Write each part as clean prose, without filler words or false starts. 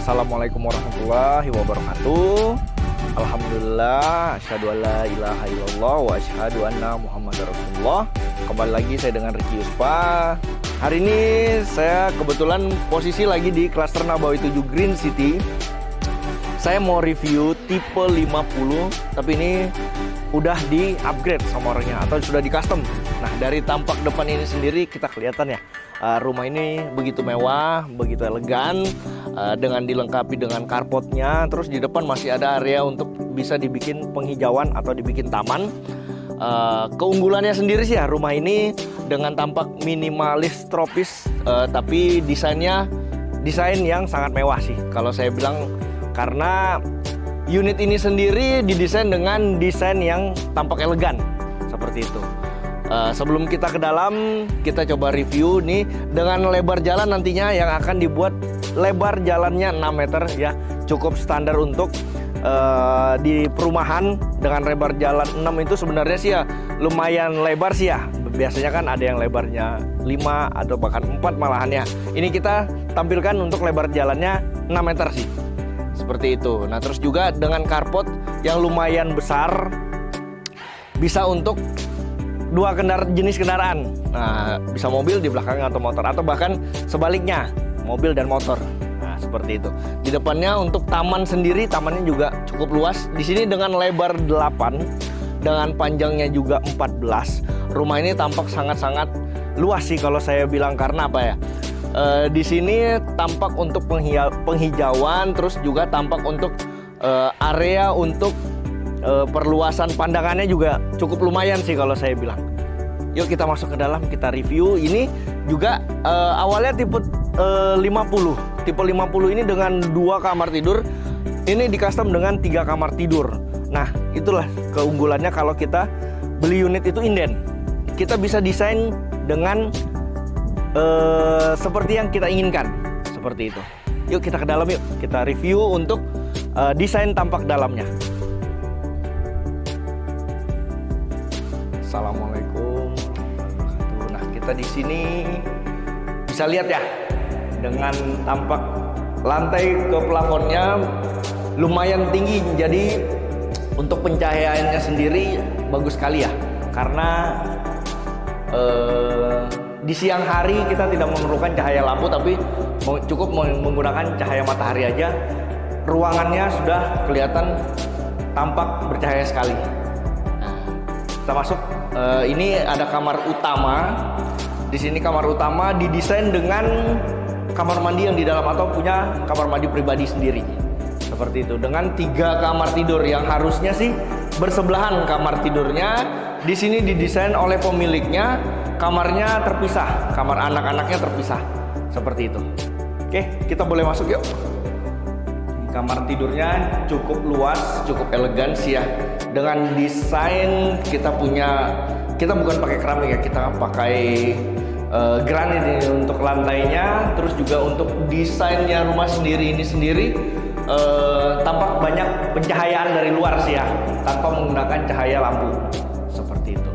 Assalamualaikum warahmatullahi wabarakatuh. Alhamdulillah, asyhadu alla ilaha illallah wa asyhadu anna Muhammadar Rasulullah. Kembali lagi saya dengan Ricky Yuspa. Hari ini saya kebetulan posisi lagi di klaster Nabawi 7 Green City. Saya mau review tipe 50, tapi ini udah di upgrade sama orangnya atau sudah di custom. Nah, dari tampak depan ini sendiri kita kelihatan ya, rumah ini begitu mewah, begitu elegan, dengan dilengkapi dengan carportnya. Terus di depan masih ada area untuk bisa dibikin penghijauan atau dibikin taman. Keunggulannya sendiri sih ya, rumah ini dengan tampak minimalis tropis, tapi desain yang sangat mewah sih kalau saya bilang, karena unit ini sendiri didesain dengan desain yang tampak elegan seperti itu. Sebelum kita ke dalam, kita coba review nih dengan lebar jalan nantinya yang akan dibuat. Lebar jalannya 6 meter ya, cukup standar untuk di perumahan. Dengan lebar jalan 6 itu sebenarnya sih ya lumayan lebar sih ya. Biasanya kan ada yang lebarnya 5 atau bahkan 4 malahannya. Ini kita tampilkan untuk lebar jalannya 6 meter sih, seperti itu. Nah, terus juga dengan carport yang lumayan besar, bisa untuk dua jenis kendaraan. Nah, bisa mobil di belakangnya atau motor, atau bahkan sebaliknya, mobil dan motor. Nah, seperti itu. Di depannya untuk taman sendiri, tamannya juga cukup luas. Di sini dengan lebar 8, dengan panjangnya juga 14. Rumah ini tampak sangat-sangat luas sih kalau saya bilang, karena apa ya? Di sini tampak untuk penghijauan, terus juga tampak untuk area untuk perluasan pandangannya juga cukup lumayan sih kalau saya bilang. Yuk kita masuk ke dalam, kita review. Ini juga awalnya tipe 50. Tipe 50 ini dengan 2 kamar tidur. Ini di custom dengan 3 kamar tidur. Nah, itulah keunggulannya kalau kita beli unit itu inden. Kita bisa desain dengan seperti yang kita inginkan, seperti itu. Yuk kita ke dalam, yuk kita review untuk desain tampak dalamnya. Assalamualaikum. Nah, kita di sini bisa lihat ya, dengan tampak lantai ke plafonnya lumayan tinggi, jadi untuk pencahayaannya sendiri bagus sekali ya, karena di siang hari kita tidak memerlukan cahaya lampu, tapi cukup menggunakan cahaya matahari aja. Ruangannya sudah kelihatan tampak bercahaya sekali. Nah, kita masuk. Ini ada kamar utama. Di sini kamar utama didesain dengan kamar mandi yang di dalam, atau punya kamar mandi pribadi sendiri. Seperti itu. Dengan 3 kamar tidur yang harusnya sih bersebelahan kamar tidurnya. Di sini didesain oleh pemiliknya, kamarnya terpisah, kamar anak-anaknya terpisah. Seperti itu. Oke, kita boleh masuk yuk. Kamar tidurnya cukup luas, cukup elegan sih ya. Dengan desain kita bukan pakai keramik ya, kita pakai granit ini untuk lantainya. Terus juga untuk desainnya rumah sendiri ini sendiri tampak banyak pencahayaan dari luar sih ya, tanpa menggunakan cahaya lampu. Seperti itu.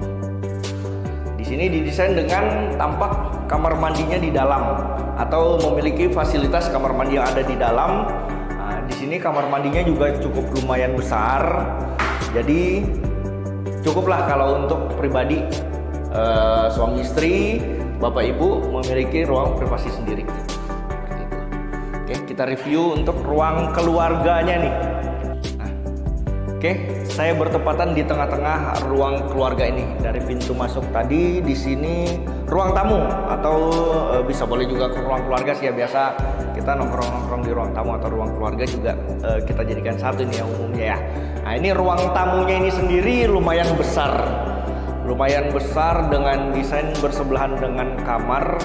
Di sini didesain dengan tampak kamar mandinya di dalam, atau memiliki fasilitas kamar mandi yang ada di dalam. Nah, di sini kamar mandinya juga cukup lumayan besar. Jadi cukuplah kalau untuk pribadi, suami istri, bapak ibu memiliki ruang privasi sendiri. Oke, kita review untuk ruang keluarganya nih. Nah, oke, saya bertepatan di tengah-tengah ruang keluarga ini. Dari pintu masuk tadi, di sini ruang tamu, atau bisa boleh juga ke ruang keluarga sih ya. Biasa kita nongkrong-nongkrong di ruang tamu atau ruang keluarga juga kita jadikan satu ini yang umumnya ya. Nah, ini ruang tamunya ini sendiri lumayan besar dengan desain bersebelahan dengan kamar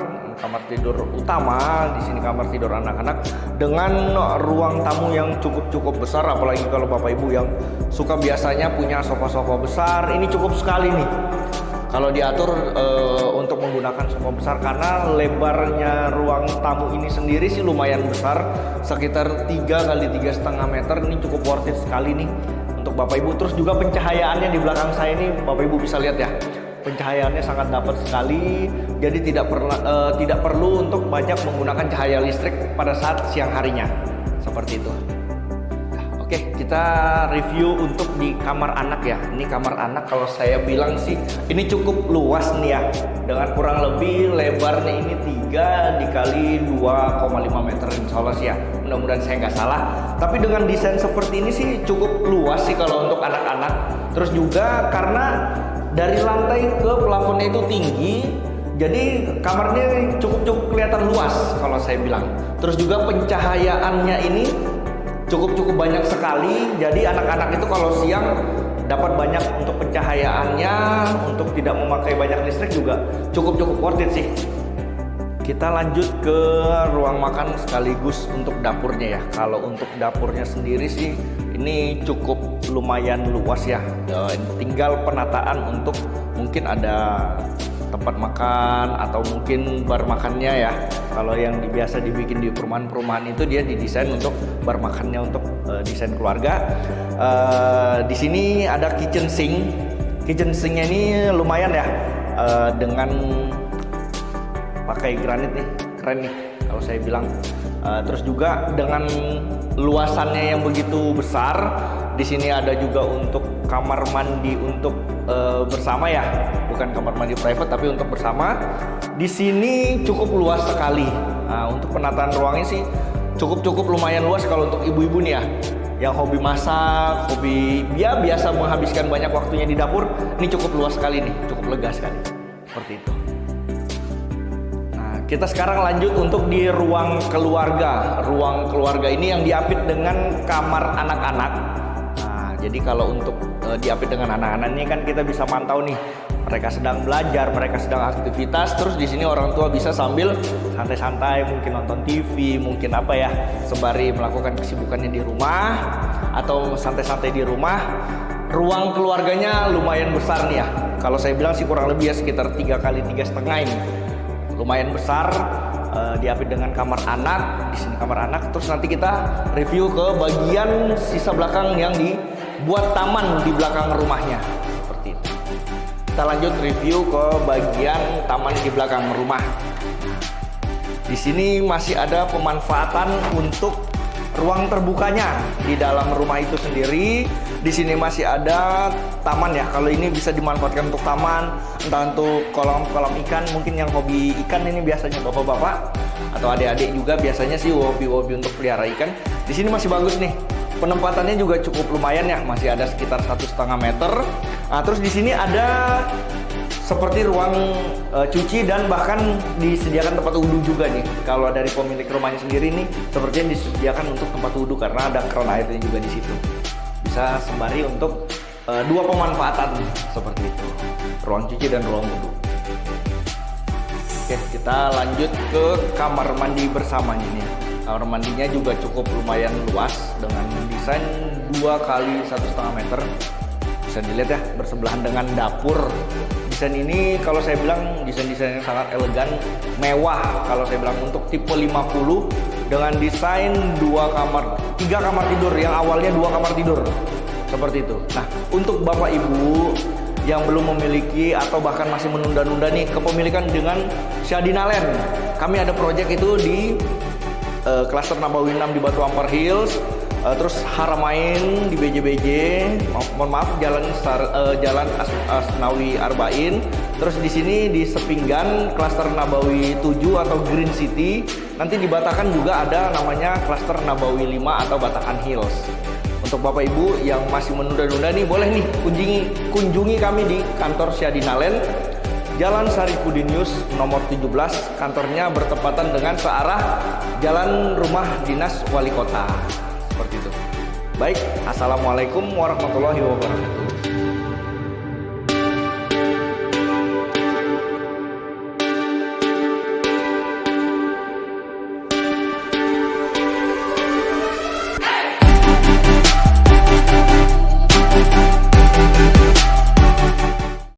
tidur utama. Di sini kamar tidur anak-anak dengan ruang tamu yang cukup besar. Apalagi kalau bapak ibu yang suka biasanya punya sofa-sofa besar, ini cukup sekali nih kalau diatur untuk menggunakan sofa besar, karena lebarnya ruang tamu ini sendiri sih lumayan besar, sekitar 3 kali 3,5 meter. Ini cukup worth it sekali nih untuk bapak ibu. Terus juga pencahayaannya di belakang saya ini bapak ibu bisa lihat ya, pencahayaannya sangat dapat sekali. Jadi tidak perlu untuk banyak menggunakan cahaya listrik pada saat siang harinya. seperti itu. Oke, kita review untuk di kamar anak ya. Ini kamar anak kalau saya bilang sih ini cukup luas nih ya. Dengan kurang lebih lebarnya ini 3 dikali 2,5 meter insya Allah sih ya. Mudah-mudahan saya nggak salah. Tapi dengan desain seperti ini sih cukup luas sih kalau untuk anak-anak. Terus juga karena dari lantai ke plafonnya itu tinggi, jadi kamarnya cukup kelihatan luas kalau saya bilang. Terus juga pencahayaannya ini cukup banyak sekali, jadi anak-anak itu kalau siang dapat banyak untuk pencahayaannya, untuk tidak memakai banyak listrik juga cukup worth it sih. Kita lanjut ke ruang makan sekaligus untuk dapurnya ya. Kalau untuk dapurnya sendiri sih ini cukup lumayan luas ya. Tinggal penataan untuk mungkin ada tempat makan atau mungkin bar makannya ya. Kalau yang biasa dibikin di perumahan-perumahan itu dia didesain untuk bar makannya untuk desain keluarga. Di sini ada kitchen sink. Kitchen sinknya ini lumayan ya, dengan pakai granit nih, keren nih kalau saya bilang. Terus juga dengan luasannya yang begitu besar, di sini ada juga untuk kamar mandi untuk bersama ya, bukan kamar mandi private tapi untuk bersama. Di sini cukup luas sekali. Nah, untuk penataan ruangnya sih cukup lumayan luas kalau untuk ibu-ibu nih ya, yang hobi masak, hobi biasa menghabiskan banyak waktunya di dapur. Ini cukup luas sekali nih, cukup lega sekali seperti itu. Nah, kita sekarang lanjut untuk di ruang keluarga. Ruang keluarga ini yang diapit dengan kamar anak-anak. Jadi kalau untuk diapit dengan anak-anak ini kan kita bisa mantau nih, mereka sedang belajar, mereka sedang aktivitas, terus di sini orang tua bisa sambil santai-santai, mungkin nonton TV, mungkin apa ya, sembari melakukan kesibukannya di rumah atau santai-santai di rumah. Ruang keluarganya lumayan besar nih ya. Kalau saya bilang sih kurang lebih ya sekitar 3 kali 3,5 ini. Lumayan besar. Diapit dengan kamar anak, di sini kamar anak. Terus nanti kita review ke bagian sisa belakang yang dibuat taman di belakang rumahnya seperti itu. Kita lanjut review ke bagian taman di belakang rumah. Di sini masih ada pemanfaatan untuk ruang terbukanya di dalam rumah itu sendiri. Di sini masih ada taman ya. Kalau ini bisa dimanfaatkan untuk taman, entah untuk kolam ikan. Mungkin yang hobi ikan ini biasanya bapak-bapak atau adik-adik juga biasanya sih hobi untuk pelihara ikan. Di sini masih bagus nih. Penempatannya juga cukup lumayan ya. Masih ada sekitar 1,5 meter. Nah, terus di sini ada seperti ruang cuci dan bahkan disediakan tempat wudhu juga nih. Kalau dari pemilik rumahnya sendiri nih, sepertinya disediakan untuk tempat wudhu karena ada keran airnya juga di situ. Bisa sembari untuk 2 pemanfaatan seperti itu, ruang cuci dan ruang wudhu. Oke, kita lanjut ke kamar mandi bersamanya nih. Kamar mandinya juga cukup lumayan luas dengan desain 2 kali 1,5 meter. Bisa dilihat ya, bersebelahan dengan dapur. Desain ini kalau saya bilang desain-desainnya sangat elegan, mewah. Kalau saya bilang untuk tipe 50 dengan desain 3 kamar tidur, yang awalnya 2 kamar tidur seperti itu. Nah, untuk bapak ibu yang belum memiliki atau bahkan masih menunda-nunda nih kepemilikan dengan Syadina Land, kami ada proyek itu di Klaster Nabawi 6 di Batu Ampar Hills. Terus Haramain di BJBJ, mohon maaf Jalan Asnawi Arba'in. Terus di sini di Sepinggan Klaster Nabawi 7 atau Green City. Nanti di Batakan juga ada namanya Klaster Nabawi 5 atau Batakan Hills. Untuk bapak ibu yang masih menunda-nunda nih, boleh nih kunjungi kami di kantor Syadina Land, Jalan Sarifudin Yus nomor 17. Kantornya bertepatan dengan searah Jalan Rumah Dinas Wali Kota. Seperti itu. Baik, assalamualaikum warahmatullahi wabarakatuh.